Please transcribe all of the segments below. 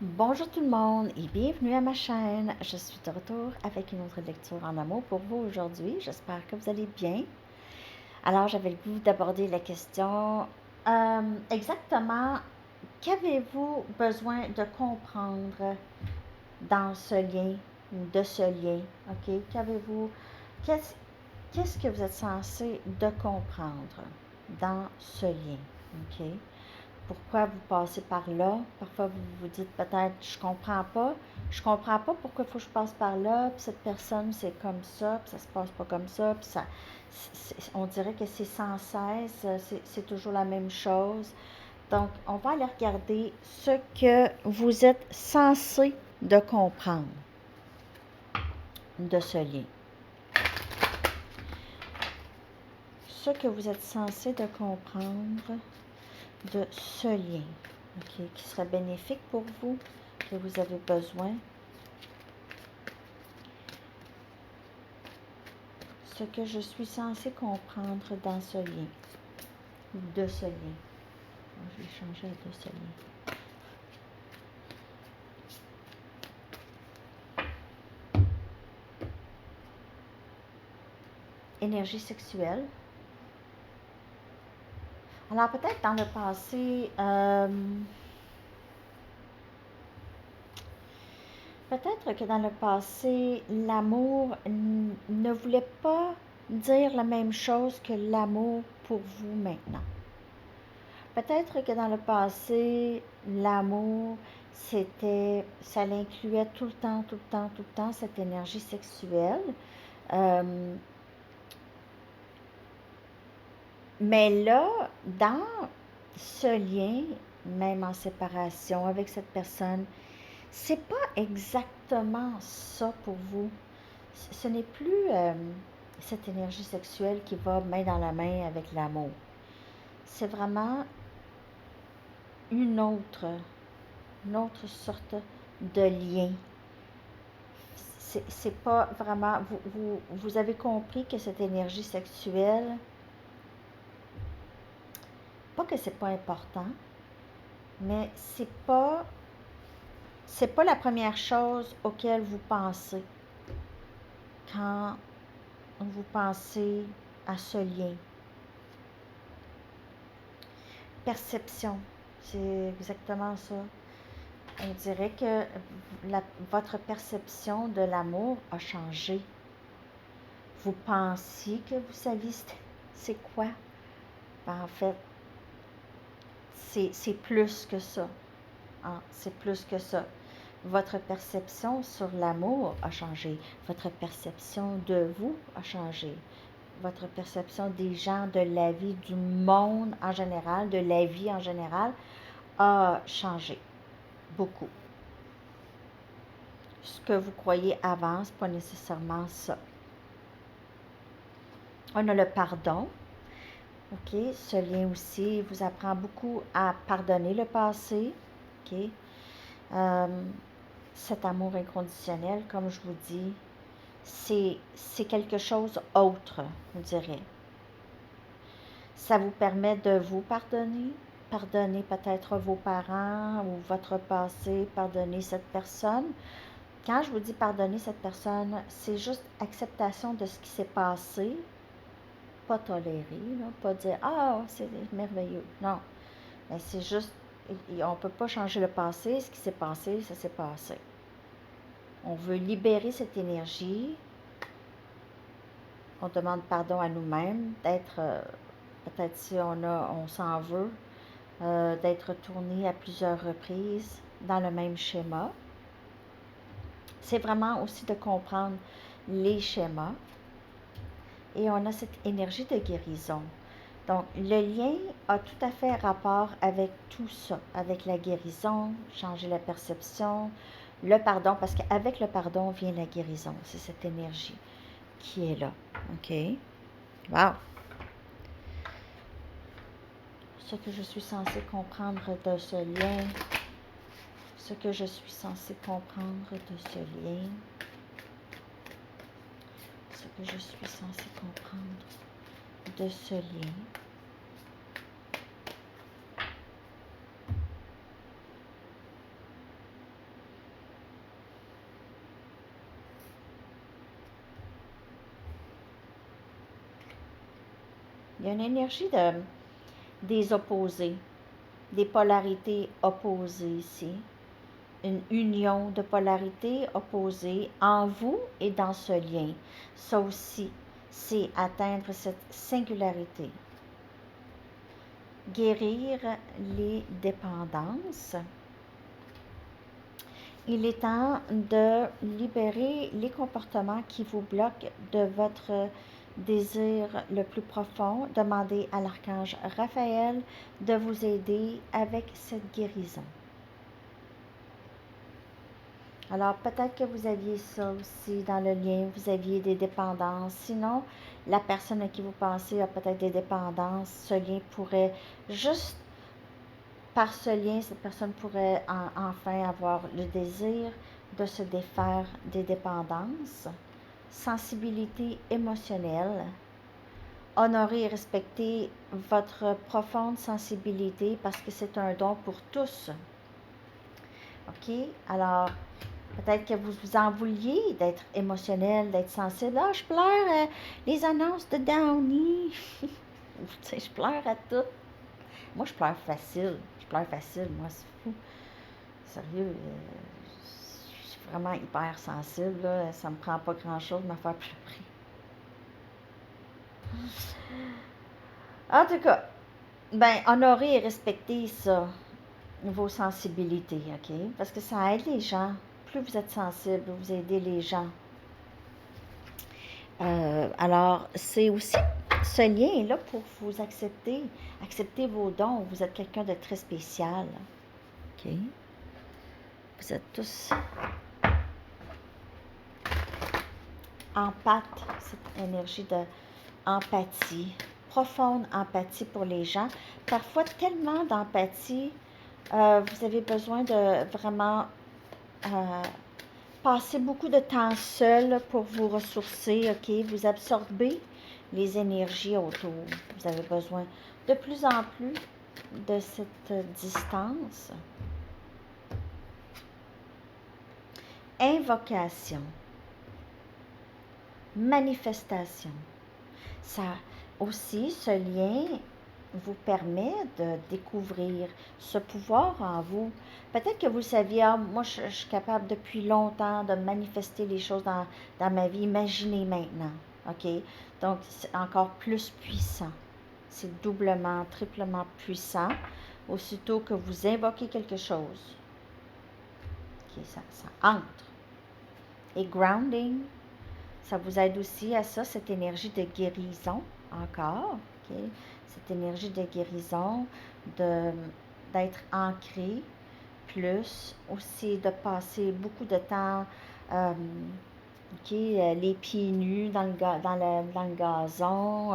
Bonjour tout le monde et bienvenue à ma chaîne. Je suis de retour avec une autre lecture en amour pour vous aujourd'hui. J'espère que vous allez bien. Alors, j'avais le goût d'aborder la question exactement, qu'avez-vous besoin de comprendre dans ce lien ou de ce lien? OK? Qu'est-ce que vous êtes censé de comprendre dans ce lien? OK? Pourquoi vous passez par là? Parfois, vous vous dites peut-être, je comprends pas pourquoi il faut que je passe par là, puis cette personne, c'est comme ça, puis ça se passe pas comme ça, puis ça, on dirait que c'est sans cesse, c'est toujours la même chose. Donc, on va aller regarder ce que vous êtes censé de comprendre de ce lien. Ce que vous êtes censé de comprendre de ce lien, OK, qui serait bénéfique pour vous, que vous avez besoin. Ce que je suis censée comprendre dans ce lien, ou de ce lien. Je vais changer à de ce lien. Énergie sexuelle. Alors peut-être dans le passé, peut-être que dans le passé, l'amour ne voulait pas dire la même chose que l'amour pour vous maintenant. Peut-être que dans le passé, l'amour, ça l'incluait tout le temps, cette énergie sexuelle. Mais là, dans ce lien, même en séparation avec cette personne, c'est pas exactement ça pour vous. Ce n'est plus cette énergie sexuelle qui va main dans la main avec l'amour. C'est vraiment une autre sorte de lien. C'est pas vraiment... Vous avez compris que cette énergie sexuelle, pas que c'est pas important, mais c'est pas la première chose auquel vous pensez quand vous pensez à ce lien. Perception, c'est exactement ça. On dirait que votre perception de l'amour a changé. Vous pensiez que vous saviez c'est quoi? Ben, en fait, c'est plus que ça. Hein? C'est plus que ça. Votre perception sur l'amour a changé. Votre perception de vous a changé. Votre perception des gens, de la vie, du monde en général, de la vie en général, a changé. Beaucoup. Ce que vous croyez avant, ce n'est pas nécessairement ça. On a le pardon. OK? Ce lien aussi vous apprend beaucoup à pardonner le passé. OK? Cet amour inconditionnel, comme je vous dis, c'est quelque chose autre, on dirait. Ça vous permet de vous pardonner peut-être vos parents ou votre passé, pardonner cette personne. Quand je vous dis pardonner cette personne, c'est juste acceptation de ce qui s'est passé, pas tolérer, là, pas dire « Ah, c'est merveilleux ». Non, mais c'est juste, on ne peut pas changer le passé, ce qui s'est passé, ça s'est passé. On veut libérer cette énergie. On demande pardon à nous-mêmes d'être, peut-être si on s'en veut, d'être tourné à plusieurs reprises dans le même schéma. C'est vraiment aussi de comprendre les schémas. Et on a cette énergie de guérison. Donc, le lien a tout à fait rapport avec tout ça, avec la guérison, changer la perception, le pardon, parce qu'avec le pardon vient la guérison. C'est cette énergie qui est là. OK? Wow! Ce que je suis censée comprendre de ce lien, ce que je suis censée comprendre de ce lien, ce que je suis censée comprendre de ce lien. Il y a une énergie des opposés, des polarités opposées ici. Une union de polarités opposées en vous et dans ce lien. Ça aussi, c'est atteindre cette singularité. Guérir les dépendances. Il est temps de libérer les comportements qui vous bloquent de votre désir le plus profond. Demandez à l'archange Raphaël de vous aider avec cette guérison. Alors, peut-être que vous aviez ça aussi dans le lien, vous aviez des dépendances. Sinon, la personne à qui vous pensez a peut-être des dépendances. Ce lien pourrait, juste par ce lien, cette personne pourrait enfin avoir le désir de se défaire des dépendances. Sensibilité émotionnelle. Honorer et respecter votre profonde sensibilité parce que c'est un don pour tous. OK? Alors, peut-être que vous vous en vouliez d'être émotionnel, d'être sensible. Ah, je pleure les annonces de Downey. Tu sais, je pleure à tout. Moi, je pleure facile. Moi, c'est fou. Sérieux, je suis vraiment hyper sensible. Là. Ça me prend pas grand-chose de me faire pleurer. En tout cas, ben, honorer et respecter ça, vos sensibilités, OK? Parce que ça aide les gens. Plus vous êtes sensible, vous aidez les gens. Alors, c'est aussi, ce lien est là pour vous accepter vos dons. Vous êtes quelqu'un de très spécial. OK? Vous êtes tous empathes, cette énergie d'empathie, profonde empathie pour les gens. Parfois, tellement d'empathie, vous avez besoin de vraiment passer beaucoup de temps seul pour vous ressourcer, OK? Vous absorbez les énergies autour. Vous avez besoin de plus en plus de cette distance. Invocation. Manifestation. Ça aussi, ce lien vous permet de découvrir ce pouvoir en vous. Peut-être que vous saviez, moi je suis capable depuis longtemps de manifester les choses dans ma vie. Imaginez maintenant, OK? Donc, c'est encore plus puissant. C'est doublement, triplement puissant. Aussitôt que vous invoquez quelque chose, OK, ça entre. Et grounding, ça vous aide aussi à ça, cette énergie de guérison encore, OK? Cette énergie de guérison, d'être ancré plus, aussi de passer beaucoup de temps, OK, les pieds nus dans le gazon,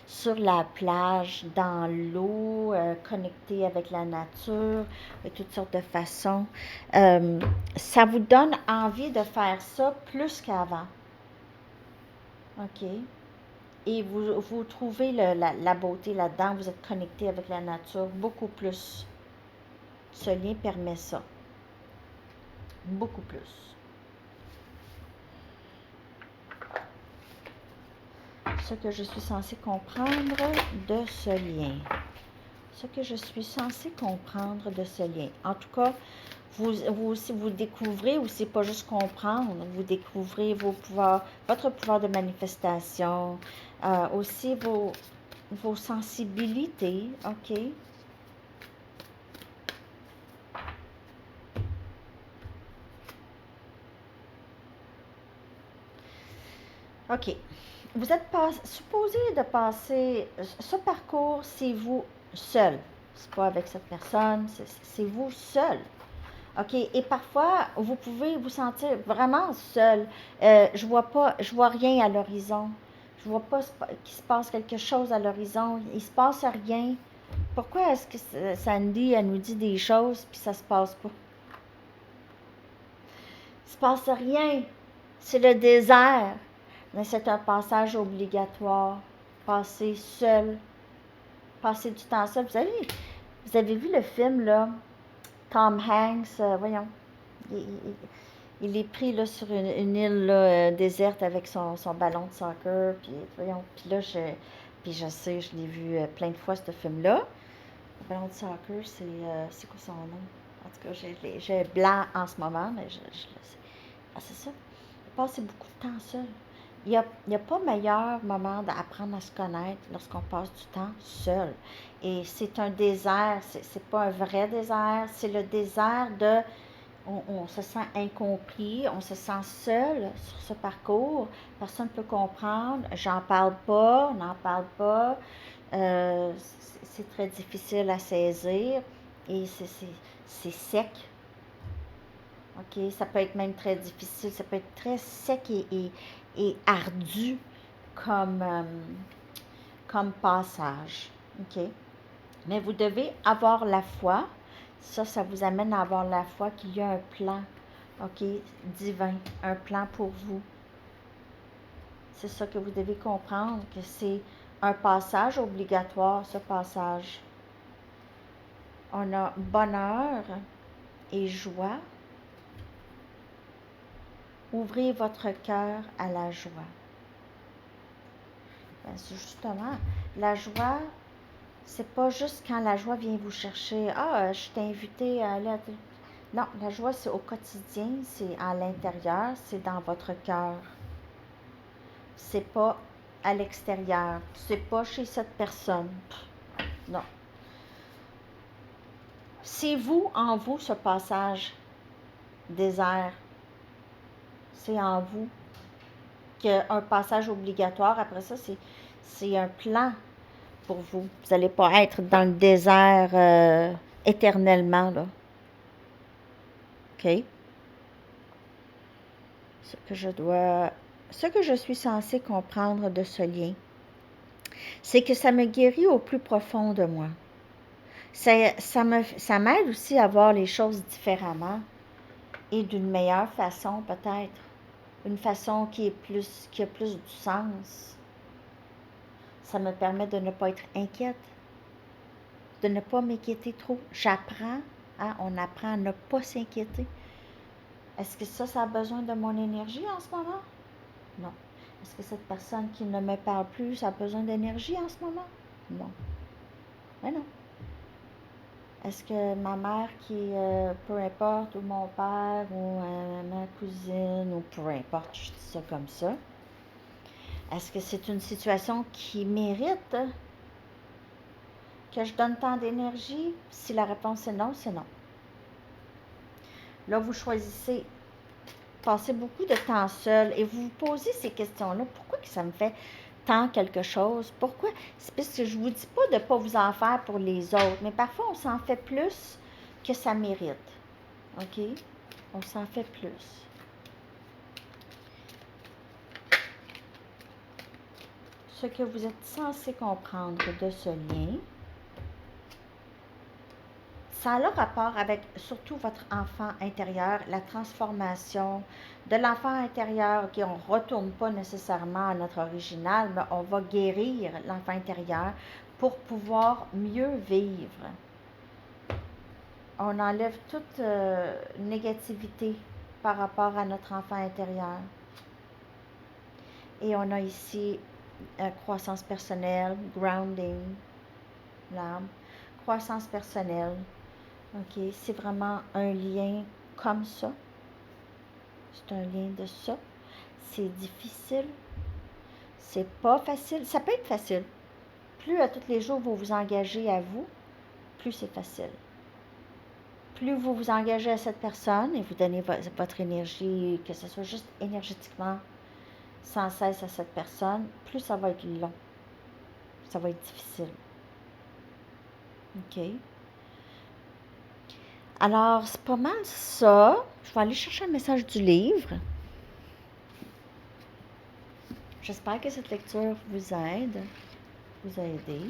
sur la plage, dans l'eau, connecté avec la nature, de toutes sortes de façons. Ça vous donne envie de faire ça plus qu'avant. OK? Et vous trouvez la beauté là-dedans, vous êtes connecté avec la nature beaucoup plus. Ce lien permet ça. Beaucoup plus. Ce que je suis censée comprendre de ce lien. Ce que je suis censée comprendre de ce lien. En tout cas, vous découvrez, ou c'est pas juste comprendre, vous découvrez vos pouvoirs, votre pouvoir de manifestation, aussi vos sensibilités, OK? OK. Vous êtes supposé de passer ce parcours, c'est vous seul. C'est pas avec cette personne, c'est vous seul. OK? Et parfois, vous pouvez vous sentir vraiment seul. Je vois rien à l'horizon. Je vois pas qu'il se passe quelque chose à l'horizon. Il se passe rien. Pourquoi est-ce que Sandy, elle nous dit des choses puis ça se passe pas? Il se passe rien. C'est le désert. Mais c'est un passage obligatoire. Passer seul. Passer du temps seul. Vous avez vu le film, là? Tom Hanks, voyons. Il est pris là, sur une île là, déserte avec son ballon de soccer. Puis, voyons. Puis là, puis Puis je sais, je l'ai vu plein de fois, ce film-là. Le ballon de soccer, c'est quoi son nom? En tout cas, j'ai blanc en ce moment, mais je le sais. Ah, c'est ça. Passer beaucoup de temps seul. Il y a pas meilleur moment d'apprendre à se connaître lorsqu'on passe du temps seul. Et c'est un désert, c'est pas un vrai désert, c'est le désert de on se sent incompris, on se sent seul sur ce parcours, personne ne peut comprendre, j'en parle pas, on n'en parle pas, c'est très difficile à saisir et c'est sec. OK, ça peut être même très difficile, ça peut être très sec et ardu comme, comme passage. OK? Mais vous devez avoir la foi. Ça vous amène à avoir la foi qu'il y a un plan, OK, divin, un plan pour vous. C'est ça que vous devez comprendre, que c'est un passage obligatoire, ce passage. On a bonheur et joie. Ouvrez votre cœur à la joie. Ben, c'est justement, la joie, c'est pas juste quand la joie vient vous chercher. Ah, je t'ai invité à aller à... Non, la joie, c'est au quotidien, c'est à l'intérieur, c'est dans votre cœur. C'est pas à l'extérieur, c'est pas chez cette personne. Non. C'est vous, en vous, ce passage désert. C'est en vous qu'un passage obligatoire. Après ça, c'est un plan pour vous. Vous n'allez pas être dans le désert éternellement, là. OK? Ce que je suis censée comprendre de ce lien, c'est que ça me guérit au plus profond de moi. Ça m'aide aussi à voir les choses différemment et d'une meilleure façon, peut-être. Une façon qui a plus du sens. Ça me permet de ne pas être inquiète, de ne pas m'inquiéter trop. J'apprends, hein, on apprend à ne pas s'inquiéter. Est-ce que ça a besoin de mon énergie en ce moment? Non. Est-ce que cette personne qui ne me parle plus, ça a besoin d'énergie en ce moment? Non. Mais non. Est-ce que ma mère peu importe, ou mon père, ou ma cousine, ou peu importe, je dis ça comme ça, est-ce que c'est une situation qui mérite que je donne tant d'énergie? Si la réponse est non, c'est non. Là, vous choisissez, passez beaucoup de temps seul et vous vous posez ces questions-là. Pourquoi que ça me fait tant quelque chose? Pourquoi? C'est parce que je ne vous dis pas de ne pas vous en faire pour les autres, mais parfois on s'en fait plus que ça mérite. OK? On s'en fait plus. Ce que vous êtes censé comprendre de ce lien, ça a le rapport avec surtout votre enfant intérieur, la transformation de l'enfant intérieur. OK, on ne retourne pas nécessairement à notre original, mais on va guérir l'enfant intérieur pour pouvoir mieux vivre. On enlève toute négativité par rapport à notre enfant intérieur. Et on a ici croissance personnelle, grounding, l'âme, croissance personnelle. OK, c'est vraiment un lien comme ça. C'est un lien de ça. C'est difficile. C'est pas facile. Ça peut être facile. Plus à tous les jours vous vous engagez à vous, plus c'est facile. Plus vous vous engagez à cette personne et vous donnez votre énergie, que ce soit juste énergétiquement, sans cesse à cette personne, plus ça va être long. Ça va être difficile. OK? Alors, c'est pas mal ça. Je vais aller chercher un message du livre. J'espère que cette lecture vous aide, vous a aidé.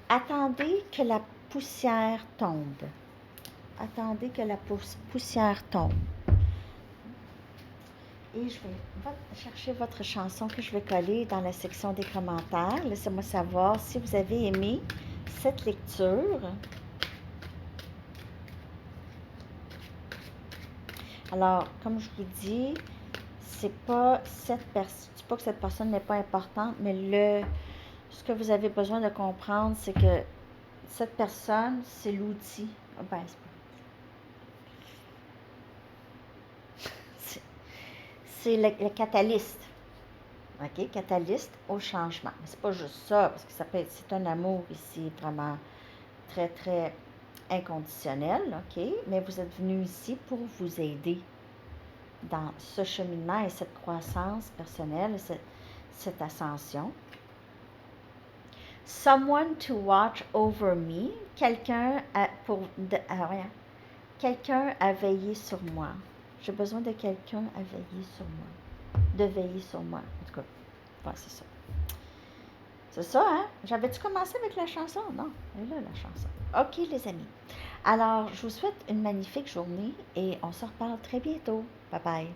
Attendez que la poussière tombe. Attendez que la poussière tombe. Et je vais chercher votre chanson que je vais coller dans la section des commentaires. Laissez-moi savoir si vous avez aimé cette lecture. Alors, comme je vous dis, c'est pas que cette personne n'est pas importante, mais Ce que vous avez besoin de comprendre, c'est que cette personne, c'est l'outil. Ben, c'est le catalyste. OK? Catalyste au changement. Mais c'est pas juste ça, parce que ça peut être, c'est un amour ici vraiment très, très inconditionnel, OK? Mais vous êtes venu ici pour vous aider dans ce cheminement et cette croissance personnelle, cette ascension. Someone to watch over me, quelqu'un quelqu'un à veiller sur moi. J'ai besoin de quelqu'un à veiller sur moi, de veiller sur moi. En tout cas, ouais, c'est ça. C'est ça, hein? J'avais-tu commencé avec la chanson? Non, elle est là, la chanson. OK, les amis. Alors, je vous souhaite une magnifique journée et on se reparle très bientôt. Bye bye.